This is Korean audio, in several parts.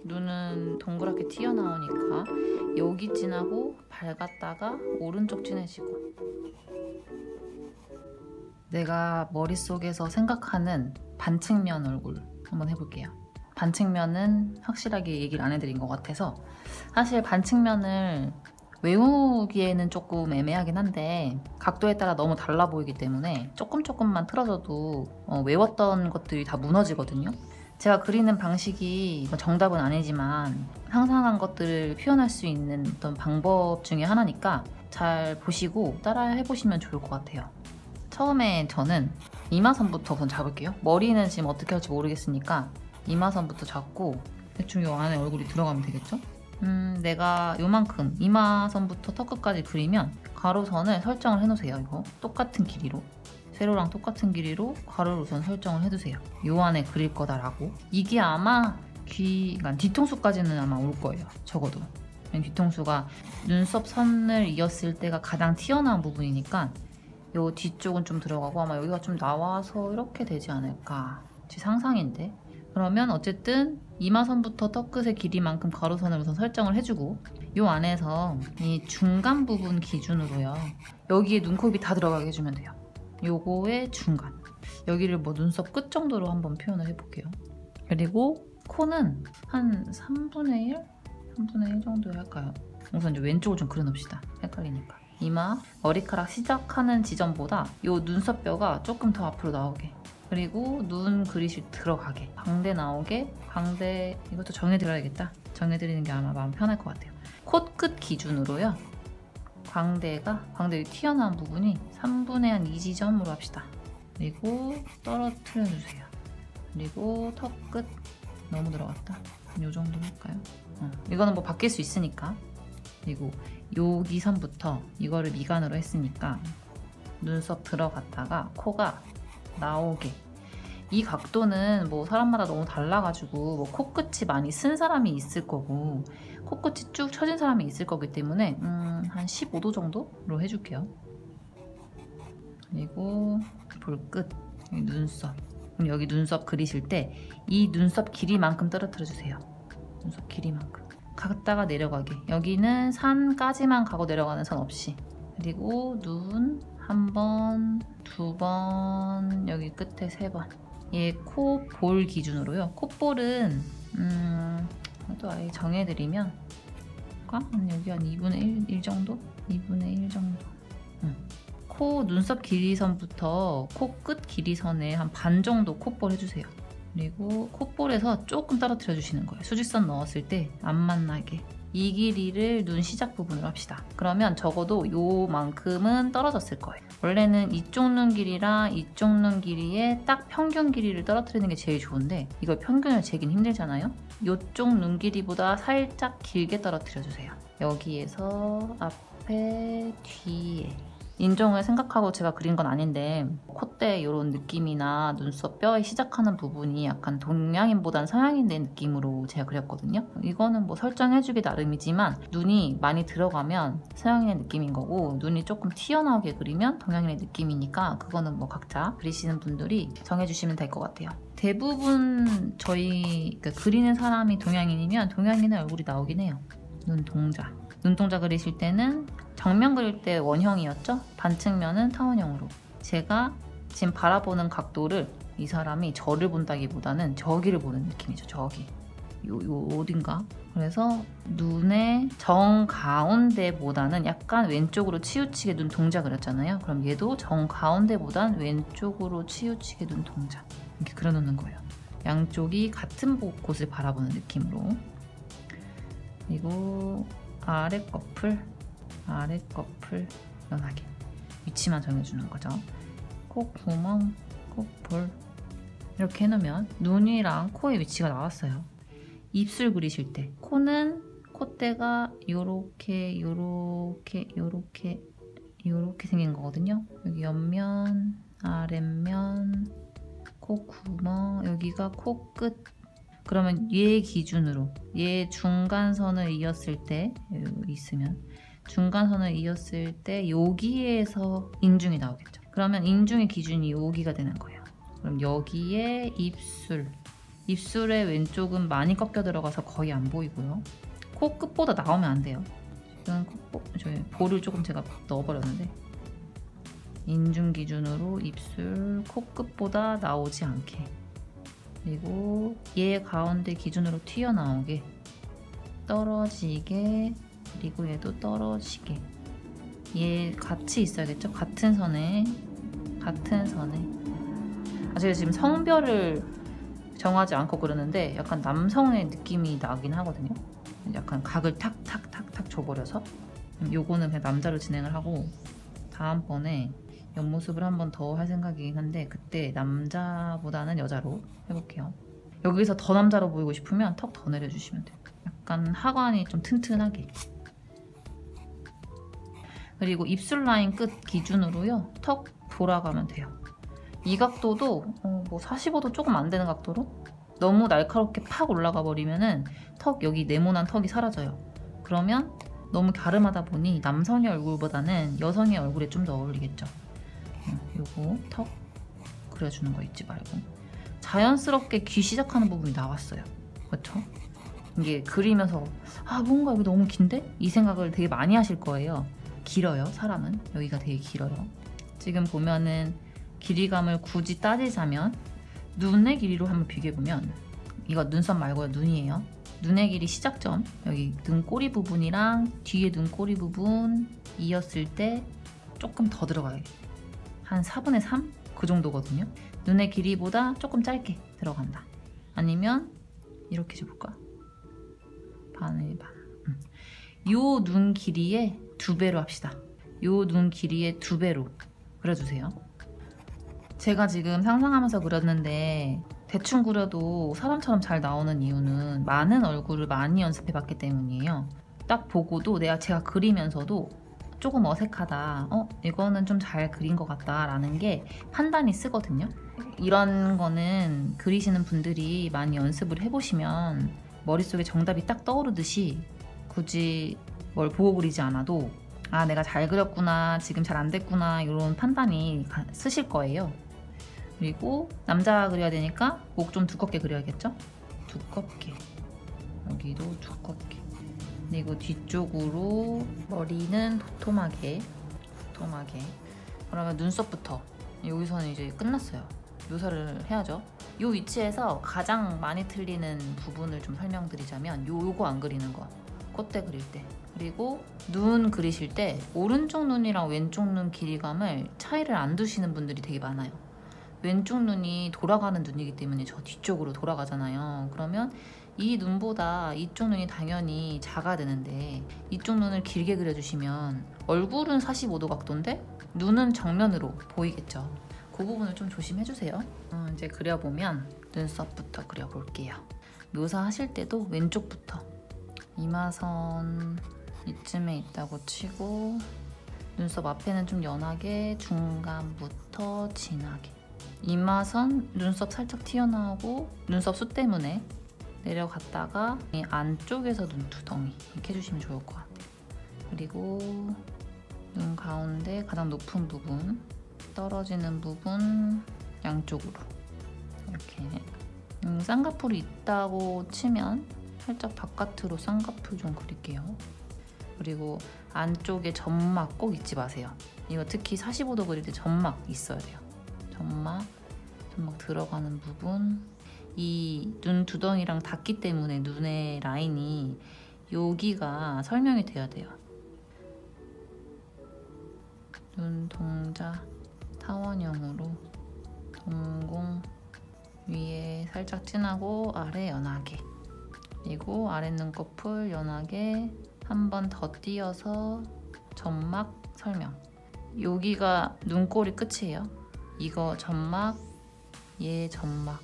눈은 동그랗게 튀어나오니까 여기 진하고 밝았다가 오른쪽 진해지고. 내가 머릿속에서 생각하는 반측면 얼굴 한번 해볼게요. 반측면은 확실하게 얘기를 안 해드린 것 같아서, 사실 반측면을 외우기에는 조금 애매하긴 한데 각도에 따라 너무 달라 보이기 때문에 조금만 틀어져도 외웠던 것들이 다 무너지거든요. 제가 그리는 방식이 이건 정답은 아니지만 상상한 것들을 표현할 수 있는 어떤 방법 중에 하나니까 잘 보시고 따라 해보시면 좋을 것 같아요. 처음에 저는 이마선부터 우선 잡을게요. 머리는 지금 어떻게 할지 모르겠으니까 이마선부터 잡고 대충 요 안에 얼굴이 들어가면 되겠죠? 내가 요만큼 이마선부터 턱끝까지 그리면 가로선을 설정을 해놓으세요. 이거 똑같은 길이로, 세로랑 똑같은 길이로 가로를 우선 설정을 해두세요. 요 안에 그릴 거다라고. 이게 아마 그러니까 뒤통수까지는 아마 올 거예요. 적어도 뒤통수가 눈썹 선을 이었을 때가 가장 튀어나온 부분이니까 요 뒤쪽은 좀 들어가고 아마 여기가 좀 나와서 이렇게 되지 않을까, 제 상상인데. 그러면 어쨌든 이마선부터 턱끝의 길이만큼 가로선을 우선 설정을 해주고, 요 안에서 이 중간 부분 기준으로요, 여기에 눈곱이 다 들어가게 해주면 돼요. 요거의 중간, 여기를 뭐 눈썹 끝 정도로 한번 표현을 해볼게요. 그리고 코는 한 3분의 1? 3분의 1 정도 할까요? 우선 이제 왼쪽을 좀 그려놓읍시다. 헷갈리니까. 이마, 머리카락 시작하는 지점보다 요 눈썹뼈가 조금 더 앞으로 나오게, 그리고 눈 그리실 들어가게, 광대 나오게. 광대 이것도 정해드려야겠다. 정해드리는 게 아마 마음 편할 것 같아요. 코끝 기준으로요, 광대 튀어나온 부분이 3분의 2 지점으로 합시다. 그리고 떨어뜨려 주세요. 그리고 턱끝 너무 들어갔다. 요 정도 할까요? 이거는 뭐 바뀔 수 있으니까. 그리고 여기 선부터 이거를 미간으로 했으니까 눈썹 들어갔다가 코가 나오게. 이 각도는 뭐 사람마다 너무 달라가지고 뭐 코끝이 많이 쓴 사람이 있을 거고 코끝이 쭉 처진 사람이 있을 거기 때문에 한 15도 정도로 해줄게요. 그리고 볼끝, 여기 눈썹. 그럼 여기 눈썹 그리실 때 이 눈썹 길이만큼 떨어뜨려 주세요. 눈썹 길이만큼. 갔다가 내려가게. 여기는 산까지만 가고 내려가는 선 없이. 그리고 눈 한 번, 두 번, 여기 끝에 세 번. 얘 코 볼 기준으로요. 콧볼은 또 아예 정해드리면 여기 한 2분의 1 정도? 2분의 1 정도. 코 눈썹 길이선부터 코끝 길이선에 한 반 정도 콧볼 해주세요. 그리고 콧볼에서 조금 떨어뜨려 주시는 거예요. 수직선 넣었을 때 안 만나게. 이 길이를 눈 시작 부분으로 합시다. 그러면 적어도 요만큼은 떨어졌을 거예요. 원래는 이쪽 눈 길이랑 이쪽 눈 길이의 딱 평균 길이를 떨어뜨리는 게 제일 좋은데 이걸 평균을 재긴 힘들잖아요. 이쪽 눈 길이보다 살짝 길게 떨어뜨려 주세요. 여기에서 앞에, 뒤에. 인종을 생각하고 제가 그린 건 아닌데 콧대 이런 느낌이나 눈썹 뼈에 시작하는 부분이 약간 동양인보단 서양인의 느낌으로 제가 그렸거든요. 이거는 뭐 설정해주기 나름이지만 눈이 많이 들어가면 서양인의 느낌인 거고 눈이 조금 튀어나오게 그리면 동양인의 느낌이니까 그거는 뭐 각자 그리시는 분들이 정해주시면 될 것 같아요. 대부분 저희 그리는 사람이 동양인이면 동양인의 얼굴이 나오긴 해요. 눈동자. 눈동자 그리실 때는 정면 그릴 때 원형이었죠? 반측면은 타원형으로. 제가 지금 바라보는 각도를 이 사람이 저를 본다기보다는 저기를 보는 느낌이죠. 저기. 요 어딘가? 그래서 눈의 정가운데보다는 약간 왼쪽으로 치우치게 눈동자 그렸잖아요. 그럼 얘도 정가운데보단 왼쪽으로 치우치게 눈동자. 이렇게 그려놓는 거예요. 양쪽이 같은 곳을 바라보는 느낌으로. 그리고 아래 커플 연하게 위치만 정해주는 거죠. 콧구멍, 콧볼 이렇게 해놓으면 눈이랑 코의 위치가 나왔어요. 입술 그리실 때 코는 콧대가 요렇게 생긴 거거든요. 여기 옆면, 아랫면, 콧구멍, 여기가 코끝. 그러면 얘 기준으로 얘 중간선을 이었을 때 여기 있으면 중간선을 이었을 때 여기에서 인중이 나오겠죠. 그러면 인중의 기준이 여기가 되는 거예요. 그럼 여기에 입술, 입술의 왼쪽은 많이 꺾여 들어가서 거의 안 보이고요. 코 끝보다 나오면 안 돼요. 지금 저희 볼을 조금 제가 넣어버렸는데 인중 기준으로 입술 코끝보다 나오지 않게, 그리고 얘 가운데 기준으로 튀어나오게, 떨어지게, 그리고 얘도 떨어지게. 얘 같이 있어야겠죠? 같은 선에. 제가 지금 성별을 정하지 않고 그러는데 약간 남성의 느낌이 나긴 하거든요. 약간 각을 탁탁탁탁 줘버려서. 요거는 그냥 남자로 진행을 하고, 다음번에 옆모습을 한 번 더 할 생각이긴 한데 그때 남자보다는 여자로 해볼게요. 여기서 더 남자로 보이고 싶으면 턱 더 내려주시면 돼요. 약간 하관이 좀 튼튼하게. 그리고 입술 라인 끝 기준으로요, 턱 돌아가면 돼요. 이 각도도 뭐 45도 조금 안 되는 각도로, 너무 날카롭게 팍 올라가 버리면은 턱, 여기 네모난 턱이 사라져요. 그러면 너무 갸름하다 보니 남성의 얼굴보다는 여성의 얼굴에 좀 더 어울리겠죠. 요거 턱 그려주는 거 잊지 말고. 자연스럽게 귀 시작하는 부분이 나왔어요. 그렇죠? 이게 그리면서 뭔가 여기 너무 긴데? 이 생각을 되게 많이 하실 거예요. 길어요, 사람은. 여기가 되게 길어요. 지금 보면은 길이감을 굳이 따지자면 눈의 길이로 한번 비교해보면, 이거 눈썹 말고요, 눈이에요. 눈의 길이 시작점, 여기 눈꼬리 부분이랑 뒤에 눈꼬리 부분 이었을 때 조금 더 들어가요. 한 4분의 3? 그 정도거든요. 눈의 길이보다 조금 짧게 들어간다. 아니면 이렇게 줘볼까? 반을 반. 요 눈 길이의 2배로 합시다. 요 눈 길이의 2배로 그려주세요. 제가 지금 상상하면서 그렸는데 대충 그려도 사람처럼 잘 나오는 이유는 많은 얼굴을 많이 연습해봤기 때문이에요. 딱 보고도 제가 그리면서도 조금 어색하다, 이거는 좀 잘 그린 것 같다 라는 게 판단이 쓰거든요. 이런 거는 그리시는 분들이 많이 연습을 해보시면 머릿속에 정답이 딱 떠오르듯이 굳이 뭘 보고 그리지 않아도 내가 잘 그렸구나, 지금 잘 안 됐구나, 이런 판단이 쓰실 거예요. 그리고 남자 그려야 되니까 목 좀 두껍게 그려야겠죠? 두껍게. 여기도 두껍게. 그리고 뒤쪽으로 머리는 도톰하게. 그러면 눈썹부터. 여기서는 이제 끝났어요. 묘사를 해야죠. 이 위치에서 가장 많이 틀리는 부분을 좀 설명드리자면 요거 안 그리는 거. 콧대 그릴 때. 그리고 눈 그리실 때 오른쪽 눈이랑 왼쪽 눈 길이감을 차이를 안 두시는 분들이 되게 많아요. 왼쪽 눈이 돌아가는 눈이기 때문에 저 뒤쪽으로 돌아가잖아요. 그러면 이 눈보다 이쪽 눈이 당연히 작아야 되는데 이쪽 눈을 길게 그려주시면 얼굴은 45도 각도인데 눈은 정면으로 보이겠죠. 그 부분을 좀 조심해주세요. 이제 그려보면 눈썹부터 그려볼게요. 묘사하실 때도 왼쪽부터. 이마선 이쯤에 있다고 치고 눈썹 앞에는 좀 연하게, 중간부터 진하게. 이마선 눈썹 살짝 튀어나오고 눈썹 숱 때문에 내려갔다가 이 안쪽에서 눈두덩이 이렇게 해주시면 좋을 것 같아요. 그리고 눈 가운데 가장 높은 부분, 떨어지는 부분 양쪽으로 이렇게. 쌍꺼풀이 있다고 치면 살짝 바깥으로 쌍꺼풀 좀 그릴게요. 그리고 안쪽에 점막 꼭 잊지 마세요. 이거 특히 45도 그릴 때 점막 있어야 돼요. 점막 들어가는 부분. 이 눈 두덩이랑 닿기 때문에 눈의 라인이 여기가 설명이 돼야 돼요. 눈동자 타원형으로 동공 위에 살짝 진하고 아래 연하게. 그리고 아래 눈꺼풀 연하게 한 번 더 띄어서 점막 설명. 여기가 눈꼬리 끝이에요. 이거 점막, 얘 점막.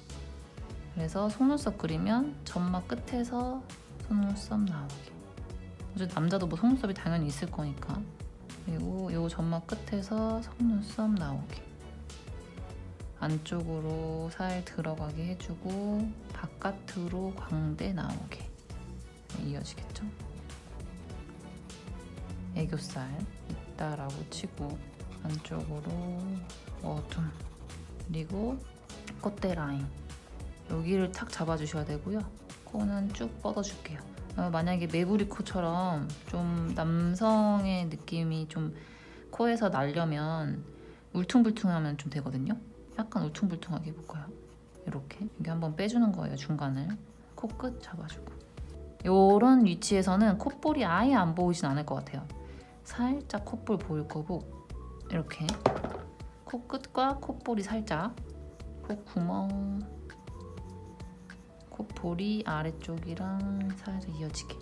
그래서 속눈썹 그리면 점막 끝에서 속눈썹 나오게. 어제 남자도 뭐 속눈썹이 당연히 있을 거니까. 그리고 요 점막 끝에서 속눈썹 나오게. 안쪽으로 살 들어가게 해주고 바깥으로 광대 나오게. 이어지겠죠? 애교살 있다라고 치고 안쪽으로 어둠. 그리고 콧대 라인 여기를 탁 잡아주셔야 되고요. 코는 쭉 뻗어줄게요. 만약에 매부리 코처럼 좀 남성의 느낌이 좀 코에서 나려면 울퉁불퉁하면 좀 되거든요. 약간 울퉁불퉁하게 해볼까요? 이렇게 여기 한번 빼주는 거예요. 중간을 코끝 잡아주고. 이런 위치에서는 콧볼이 아예 안 보이진 않을 것 같아요. 살짝 콧볼 보일 거고 이렇게 코끝과 콧볼이 살짝 콧구멍 콧볼이 아래쪽이랑 살짝 이어지게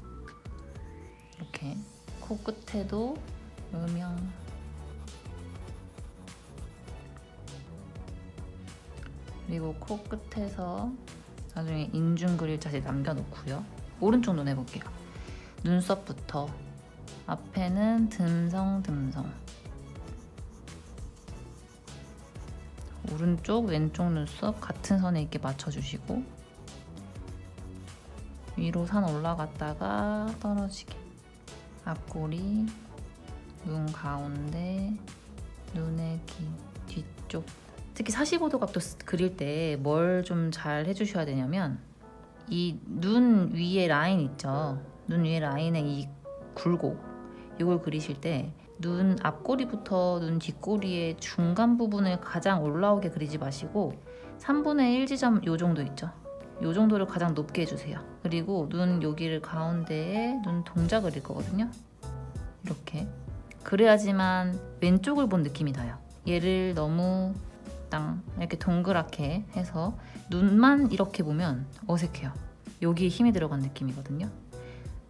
이렇게 코끝에도 음영 그리고 코끝에서 나중에 인중 그릴 자세 남겨놓고요. 오른쪽 눈 해볼게요. 눈썹부터 앞에는 듬성듬성 오른쪽 왼쪽 눈썹 같은 선에 있게 맞춰주시고 위로 산 올라갔다가 떨어지게 앞꼬리 눈 가운데 눈의 뒤쪽 특히 45도 각도 그릴 때 뭘 좀 잘 해주셔야 되냐면 이 눈 위에 라인 있죠. 눈 위에 라인에 이 굴곡 이걸 그리실 때 눈 앞꼬리부터 눈 뒷꼬리의 중간 부분을 가장 올라오게 그리지 마시고 3분의 1 지점 요 정도 있죠. 요 정도를 가장 높게 해주세요. 그리고 눈 여기를 가운데에 눈 동자 그릴 거거든요. 이렇게 그래야지만 왼쪽을 본 느낌이 나요. 얘를 너무 땅 이렇게 동그랗게 해서 눈만 이렇게 보면 어색해요. 여기에 힘이 들어간 느낌이거든요.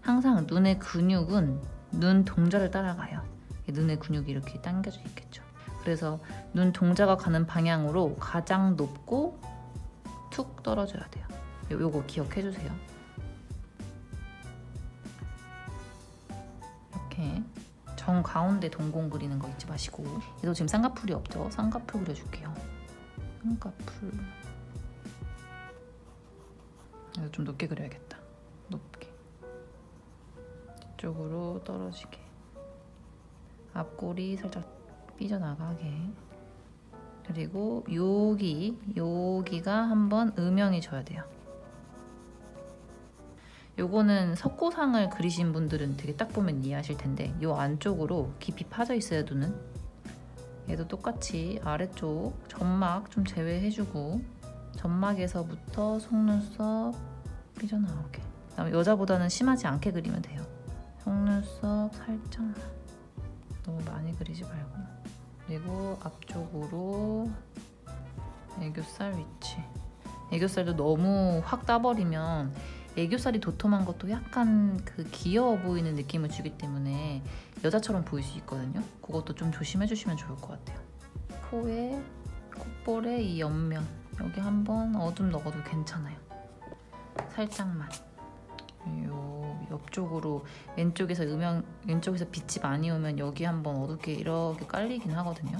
항상 눈의 근육은 눈 동자를 따라가요. 눈의 근육이 이렇게 당겨져 있겠죠. 그래서 눈 동자가 가는 방향으로 가장 높고 툭 떨어져야 돼요. 요거 기억해 주세요. 이렇게 정 가운데 동공 그리는 거 잊지 마시고 얘도 지금 쌍꺼풀이 없죠? 쌍꺼풀 그려줄게요. 쌍꺼풀 이거 좀 높게 그려야겠다. 높게 이쪽으로 떨어지게 앞꼬리 살짝 삐져나가게 그리고 여기가 한번 음영이 져야 돼요. 요거는 석고상을 그리신 분들은 되게 딱 보면 이해하실 텐데 요 안쪽으로 깊이 파져 있어요. 눈은 얘도 똑같이 아래쪽 점막 좀 제외해주고 점막에서부터 속눈썹 삐져나오게 그다음에 여자보다는 심하지 않게 그리면 돼요. 속눈썹 살짝만 너무 많이 그리지 말고 그리고 앞쪽으로 애교살 위치 애교살도 너무 확 따버리면 애교살이 도톰한 것도 약간 그 귀여워 보이는 느낌을 주기 때문에 여자처럼 보일 수 있거든요. 그것도 좀 조심해 주시면 좋을 것 같아요. 코에 콧볼에 이 옆면 여기 한번 어둠 넣어도 괜찮아요. 살짝만 요 옆쪽으로 왼쪽에서 왼쪽에서 빛이 많이 오면 여기 한번 어둡게 이렇게 깔리긴 하거든요.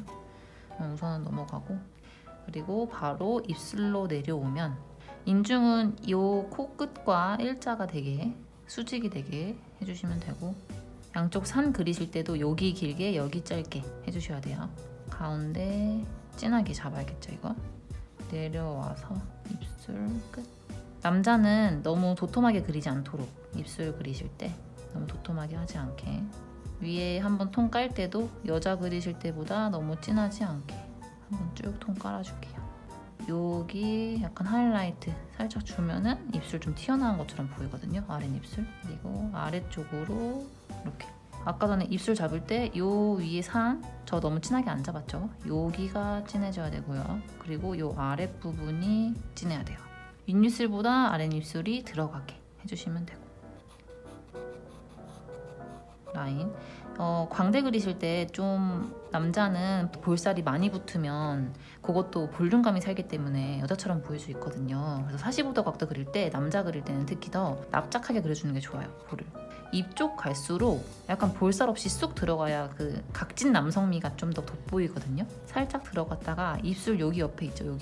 우선은 넘어가고 그리고 바로 입술로 내려오면 인중은 요 코끝과 일자가 되게 수직이 되게 해주시면 되고 양쪽 산 그리실 때도 여기 길게 여기 짧게 해주셔야 돼요. 가운데 진하게 잡아야겠죠. 이거 내려와서 입술 끝. 남자는 너무 도톰하게 그리지 않도록 입술 그리실 때 너무 도톰하게 하지 않게 위에 한번 통 깔 때도 여자 그리실 때보다 너무 진하지 않게 한번 쭉 통 깔아줄게요. 여기 약간 하이라이트 살짝 주면은 입술 좀 튀어나온 것처럼 보이거든요. 아랫입술. 그리고 아래쪽으로 이렇게 아까 전에 입술 잡을 때 요 위에 산 저 너무 진하게 안 잡았죠? 여기가 진해져야 되고요. 그리고 요 아랫부분이 진해야 돼요. 윗입술보다 아랫입술이 들어가게 해주시면 되고 라인 광대 그리실 때 좀 남자는 볼살이 많이 붙으면 그것도 볼륨감이 살기 때문에 여자처럼 보일 수 있거든요. 그래서 45도 각도 그릴 때 남자 그릴 때는 특히 더 납작하게 그려주는 게 좋아요. 볼을 입 쪽 갈수록 약간 볼살 없이 쑥 들어가야 그 각진 남성미가 좀 더 돋보이거든요. 살짝 들어갔다가 입술 여기 옆에 있죠.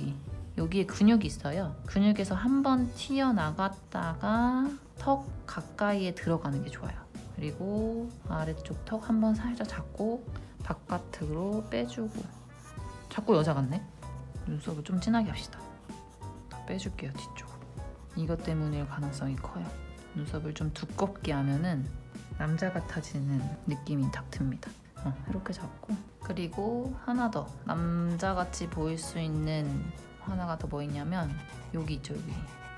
여기에 근육이 있어요. 근육에서 한번 튀어나갔다가 턱 가까이에 들어가는 게 좋아요. 그리고 아래쪽 턱 한번 살짝 잡고 바깥으로 빼주고 자꾸 여자 같네? 눈썹을 좀 진하게 합시다. 더 빼줄게요, 뒤쪽으로. 이것 때문일 가능성이 커요. 눈썹을 좀 두껍게 하면은 남자 같아지는 느낌이 딱 듭니다. 이렇게 잡고, 그리고 하나 더 남자같이 보일 수 있는 하나가 더 뭐 있냐면 여기 있죠, 여기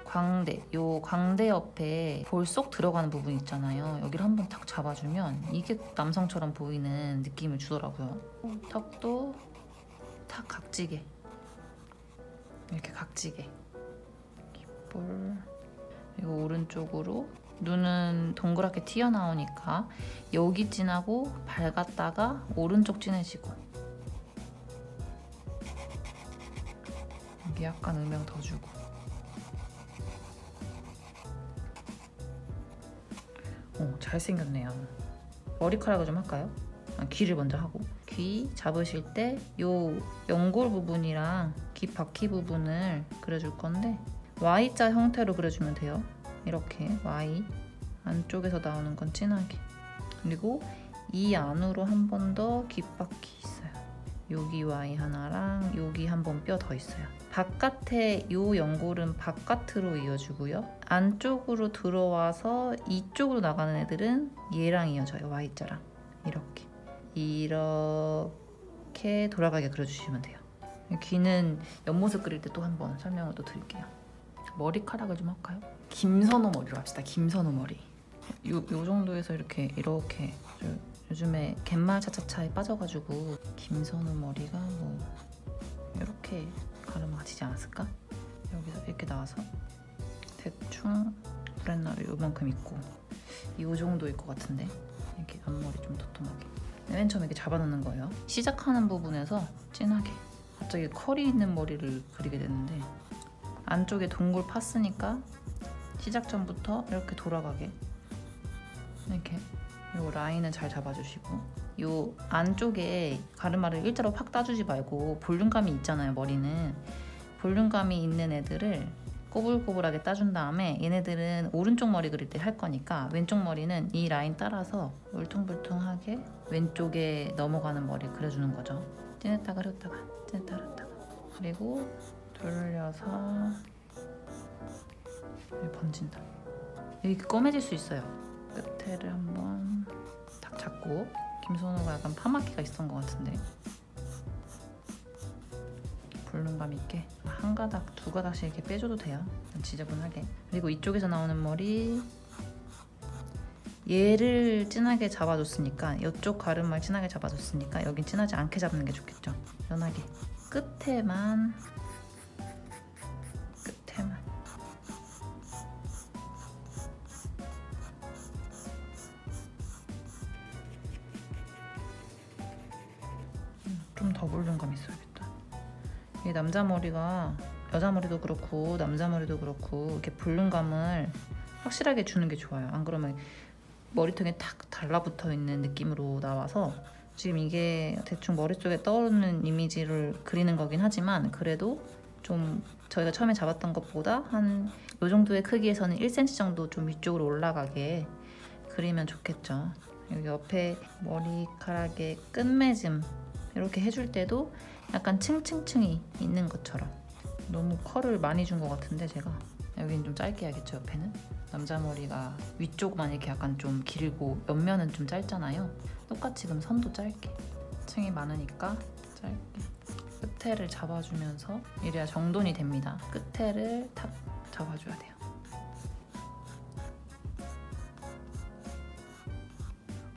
광대. 요 광대 옆에 볼 쏙 들어가는 부분 있잖아요. 여기를 한번 탁 잡아주면 이게 남성처럼 보이는 느낌을 주더라고요. 턱도 탁 각지게, 이렇게 각지게. 귓볼. 그리고 오른쪽으로 눈은 동그랗게 튀어나오니까 여기 진하고 밝았다가 오른쪽 진해지고, 여기 약간 음영 더 주고. 오, 잘생겼네요. 머리카락을 좀 할까요? 귀를 먼저 하고, 귀 잡으실 때 요 연골 부분이랑 귀 바퀴 부분을 그려줄 건데 Y자 형태로 그려주면 돼요. 이렇게 Y 안쪽에서 나오는 건 진하게. 그리고 이 안으로 한 번 더 귓바퀴 있어요. 여기 Y 하나랑 여기 한 번 뼈 더 있어요. 바깥에 요 연골은 바깥으로 이어주고요. 안쪽으로 들어와서 이쪽으로 나가는 애들은 얘랑 이어져요. Y자랑. 이렇게 돌아가게 그려주시면 돼요. 귀는 옆모습 그릴 때 또 한 번 설명을 또 드릴게요. 머리카락을 좀 할까요? 김선호 머리로 합시다. 김선호 머리. 요 정도에서 이렇게 요즘에 갯말 차차차에 빠져가지고 김선호 머리가 뭐 이렇게 가르마 가지지 않았을까? 여기서 이렇게 나와서 대충 브렛나루 요만큼 있고 요 정도일 것 같은데, 이렇게 앞머리 좀 도톰하게 맨 처음에 이렇게 잡아놓는 거예요. 시작하는 부분에서 진하게. 갑자기 컬이 있는 머리를 그리게 됐는데 안쪽에 동굴 팠으니까 시작 전부터 이렇게 돌아가게, 이렇게 요 라인은 잘 잡아주시고, 요 안쪽에 가르마를 일자로 팍 따주지 말고 볼륨감이 있잖아요. 머리는 볼륨감이 있는 애들을 꼬불꼬불하게 따준 다음에 얘네들은 오른쪽 머리 그릴 때 할 거니까 왼쪽 머리는 이 라인 따라서 울퉁불퉁하게 왼쪽에 넘어가는 머리 그려주는 거죠. 찐했다가 흐렸다가 찐했다가 흐렸다가. 그리고 돌려서 여기 번진다. 여기 검해질 수 있어요. 끝에를 한번 딱 잡고. 김선호가 약간 파마기가 있었던 것 같은데 볼륨감 있게 한 가닥 두 가닥씩 이렇게 빼줘도 돼요. 지저분하게. 그리고 이쪽에서 나오는 머리, 얘를 진하게 잡아줬으니까, 이쪽 가르마를 진하게 잡아줬으니까 여긴 진하지 않게 잡는 게 좋겠죠. 연하게 끝에만 좀 더 볼륨감 있어야겠다. 이게 남자 머리가 여자 머리도 그렇고 남자 머리도 그렇고 이렇게 볼륨감을 확실하게 주는 게 좋아요. 안 그러면 머리통에 탁 달라붙어 있는 느낌으로 나와서, 지금 이게 대충 머릿속에 떠오르는 이미지를 그리는 거긴 하지만 그래도 좀 저희가 처음에 잡았던 것보다 한 이 정도의 크기에서는 1cm 정도 좀 위쪽으로 올라가게 그리면 좋겠죠. 여기 옆에 머리카락의 끝맺음 이렇게 해줄 때도 약간 층층층이 있는 것처럼. 너무 컬을 많이 준 것 같은데 제가 여기는 좀 짧게 해야겠죠. 옆에는 남자 머리가 위쪽만 이렇게 약간 좀 길고 옆면은 좀 짧잖아요. 똑같이 그럼 선도 짧게, 층이 많으니까 짧게 끝에를 잡아주면서 이래야 정돈이 됩니다. 끝에를 탁 잡아줘야 돼요.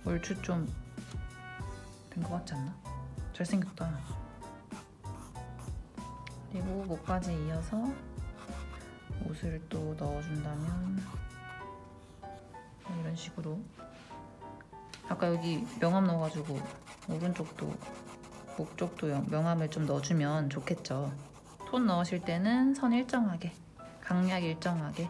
얼추 좀 된 것 같지 않나? 잘생겼다. 그리고 목까지 이어서 옷을 또 넣어준다면 이런 식으로. 아까 여기 명암 넣어가지고 오른쪽도 목 쪽도 명암을 좀 넣어주면 좋겠죠. 톤 넣으실 때는 선 일정하게, 강약 일정하게.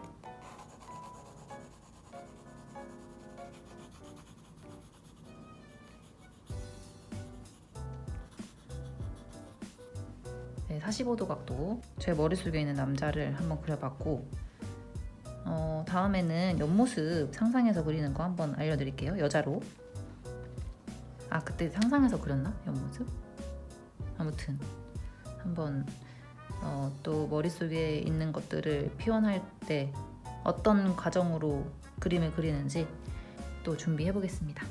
네, 45도 각도. 제 머릿속에 있는 남자를 한번 그려봤고, 다음에는 옆모습 상상해서 그리는 거 한번 알려드릴게요. 여자로. 그때 상상해서 그렸나? 옆모습? 아무튼 한번 또 머릿속에 있는 것들을 표현할 때 어떤 과정으로 그림을 그리는지 또 준비해 보겠습니다.